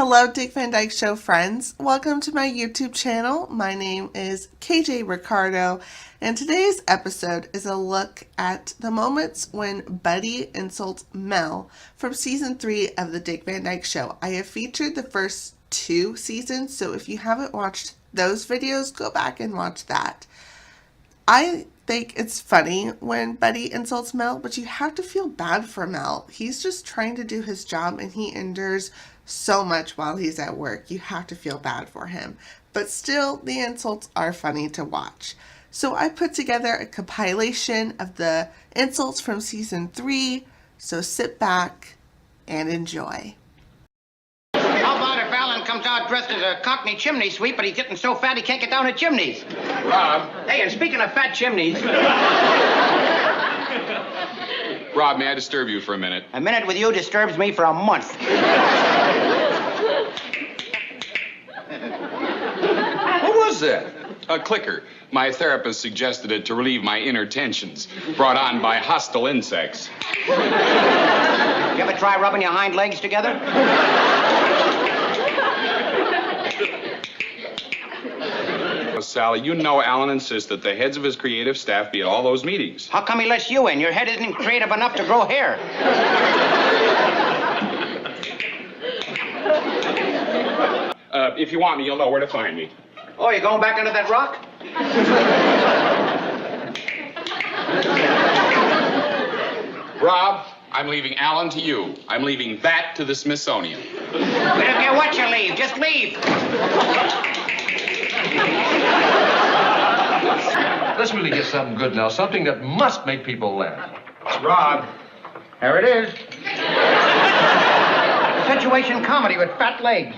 Hello, Dick Van Dyke Show friends. Welcome to my YouTube channel. My name is KJ Ricardo, and today's episode is a look at the moments when Buddy insults Mel from season 3 of the Dick Van Dyke Show. I have featured the first 2 seasons, so if you haven't watched those videos, go back and watch that. I think it's funny when Buddy insults Mel, but you have to feel bad for Mel. He's just trying to do his job, and he endures so much while he's at work. You have to feel bad for him. But still, the insults are funny to watch. So I put together a compilation of the insults from season 3. So sit back and enjoy. How about if Alan comes out dressed as a Cockney chimney sweep, but he's getting so fat he can't get down the chimneys? Rob. Hey, and speaking of fat chimneys... Rob, may I disturb you for a minute? A minute with you disturbs me for a month. What was that? A clicker. My therapist suggested it to relieve my inner tensions, brought on by hostile insects. You ever try rubbing your hind legs together? Sally, you know Alan insists that the heads of his creative staff be at all those meetings. How come he lets you in? Your head isn't creative enough to grow hair. If you want me, you'll know where to find me. Oh, you're going back under that rock? Rob, I'm leaving Alan to you. I'm leaving that to the Smithsonian. We don't care what you leave. Just leave. Let's really get something good now, something that must make people laugh. Rob. There it is. Situation comedy with fat legs.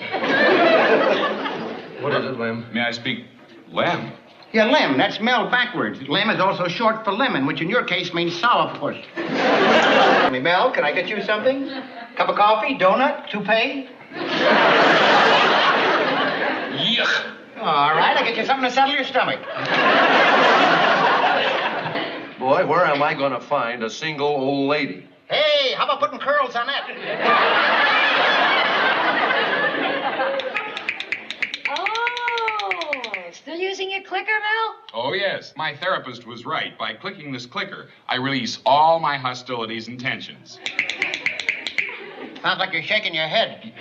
What is it, Lem? May I speak? Lem. Yeah, Lem. That's Mel backwards. Lem is also short for lemon, which in your case means sourpuss. Mel, can I get you something? Cup of coffee, donut, toupee? Yuck. All right, I'll get you something to settle your stomach. Boy, where am I going to find a single old lady? Hey, how about putting curls on that? Oh, still using your clicker, Mel? Oh, yes. My therapist was right. By clicking this clicker, I release all my hostilities and tensions. Sounds like you're shaking your head.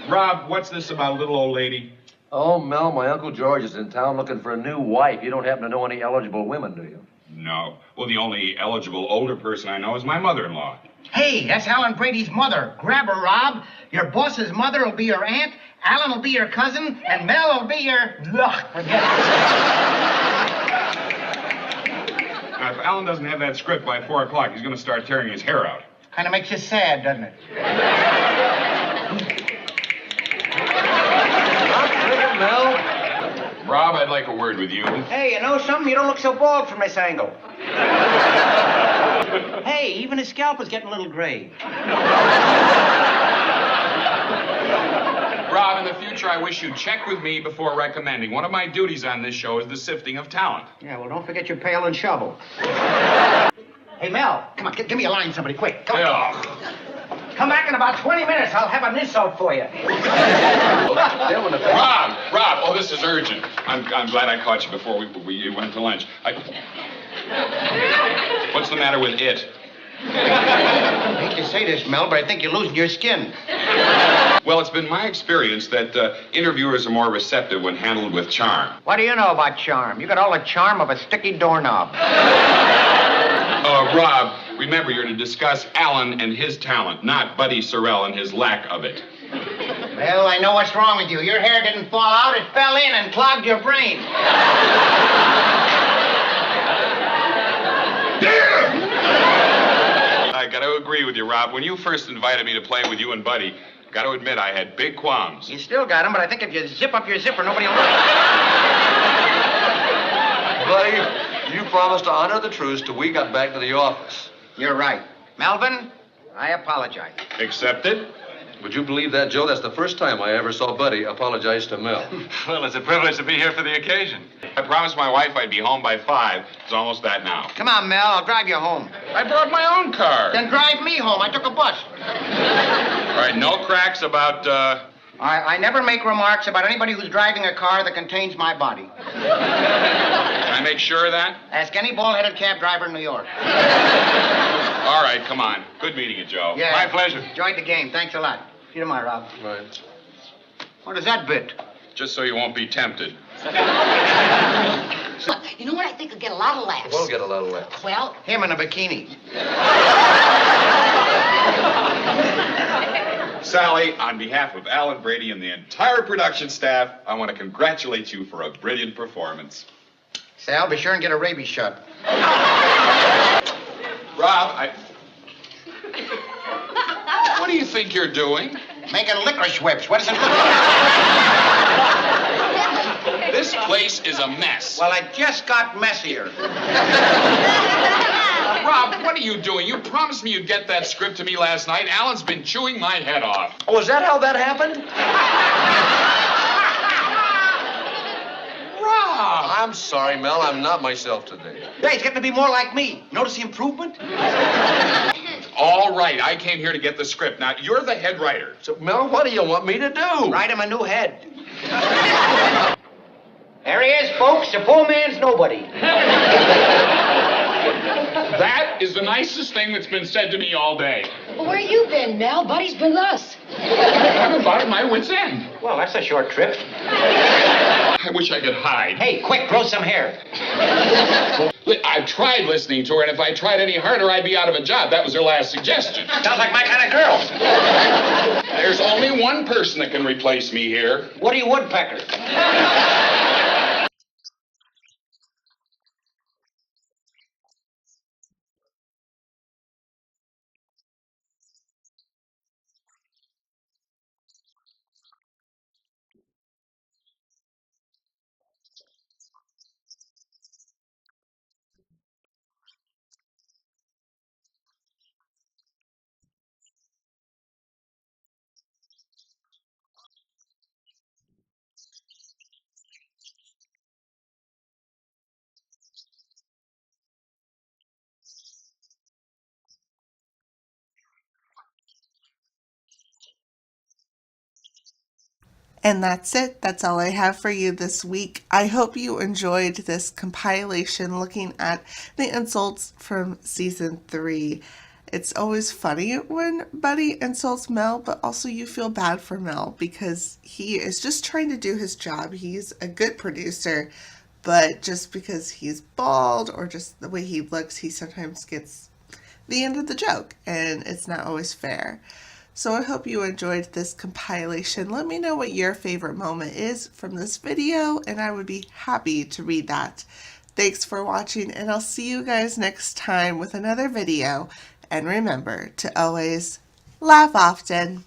Rob, what's this about a little old lady? Oh, Mel, my Uncle George is in town looking for a new wife. You don't happen to know any eligible women, do you? No. Well, the only eligible older person I know is my mother-in-law. Hey, that's Alan Brady's mother. Grab her, Rob. Your boss's mother will be your aunt, Alan will be your cousin, and Mel will be your... Ugh, forget it. Now, if Alan doesn't have that script by 4 o'clock, he's going to start tearing his hair out. Kind of makes you sad, doesn't it? Mel? Rob, I'd like a word with you. Hey, you know something? You don't look so bald from this angle. Hey, even his scalp is getting a little gray. Rob, in the future, I wish you'd check with me before recommending. One of my duties on this show is the sifting of talent. Yeah, well, don't forget your pail and shovel. Hey, Mel, come on, give me a line, somebody, quick. Come on. Come back in about 20 minutes. I'll have an insult for you. Rob, oh, this is urgent. I'm glad I caught you before we went to lunch. What's the matter with it? I hate to say this, Mel, but I think you're losing your skin. Well, it's been my experience that interviewers are more receptive when handled with charm. What do you know about charm? You got all the charm of a sticky doorknob. Rob, remember, you're to discuss Alan and his talent, not Buddy Sorrell and his lack of it. Well, I know what's wrong with you. Your hair didn't fall out, it fell in and clogged your brain. I got to agree with you, Rob. When you first invited me to play with you and Buddy, got to admit I had big qualms. You still got them, but I think if you zip up your zipper, nobody will know. Buddy, you promised to honor the truce till we got back to the office. You're right. Melvin, I apologize. Accepted? Would you believe that, Joe? That's the first time I ever saw Buddy apologize to Mel. Well, it's a privilege to be here for the occasion. I promised my wife I'd be home by 5. It's almost that now. Come on, Mel, I'll drive you home. I brought my own car. Then drive me home. I took a bus. All right, no cracks about, I never make remarks about anybody who's driving a car that contains my body. Can I make sure of that? Ask any bald-headed cab driver in New York. All right, come on. Good meeting you, Joe. Yeah. My pleasure. Enjoyed the game. Thanks a lot. See you tomorrow, Rob. Right. What is that bit? Just so you won't be tempted. You know what I think will get a lot of laughs? We'll get a lot of laughs. Well, Him in a bikini. Sally, on behalf of Alan Brady and the entire production staff, I want to congratulate you for a brilliant performance. Sal, be sure and get a rabies shot. Rob, what do you think you're doing? Making licorice whips. What does it look like? This place is a mess. Well, it just got messier. Rob, what are you doing? You promised me you'd get that script to me last night. Alan's been chewing my head off. Oh, is that how that happened? Rob! I'm sorry, Mel. I'm not myself today. Yeah, he's getting to be more like me. Notice the improvement? All right, I came here to get the script. Now, you're the head writer. So, Mel, what do you want me to do? Write him a new head. There he is, folks. The poor man's nobody. That is the nicest thing that's been said to me all day. well, where you been, Mel? Buddy's been with us. I'm about at my wit's end. Well, that's a short trip. I wish I could hide. Hey, quick, grow some hair. I've tried listening to her, and if I tried any harder, I'd be out of a job. That was her last suggestion. Sounds like my kind of girl. There's only one person that can replace me here. Woody Woodpecker. And that's it. That's all I have for you this week. I hope you enjoyed this compilation looking at the insults from season 3. It's always funny when Buddy insults Mel, but also you feel bad for Mel because he is just trying to do his job. He's a good producer, but just because he's bald or just the way he looks, he sometimes gets the end of the joke, and it's not always fair. So I hope you enjoyed this compilation. Let me know what your favorite moment is from this video, and I would be happy to read that. Thanks for watching, and I'll see you guys next time with another video. And remember to always laugh often.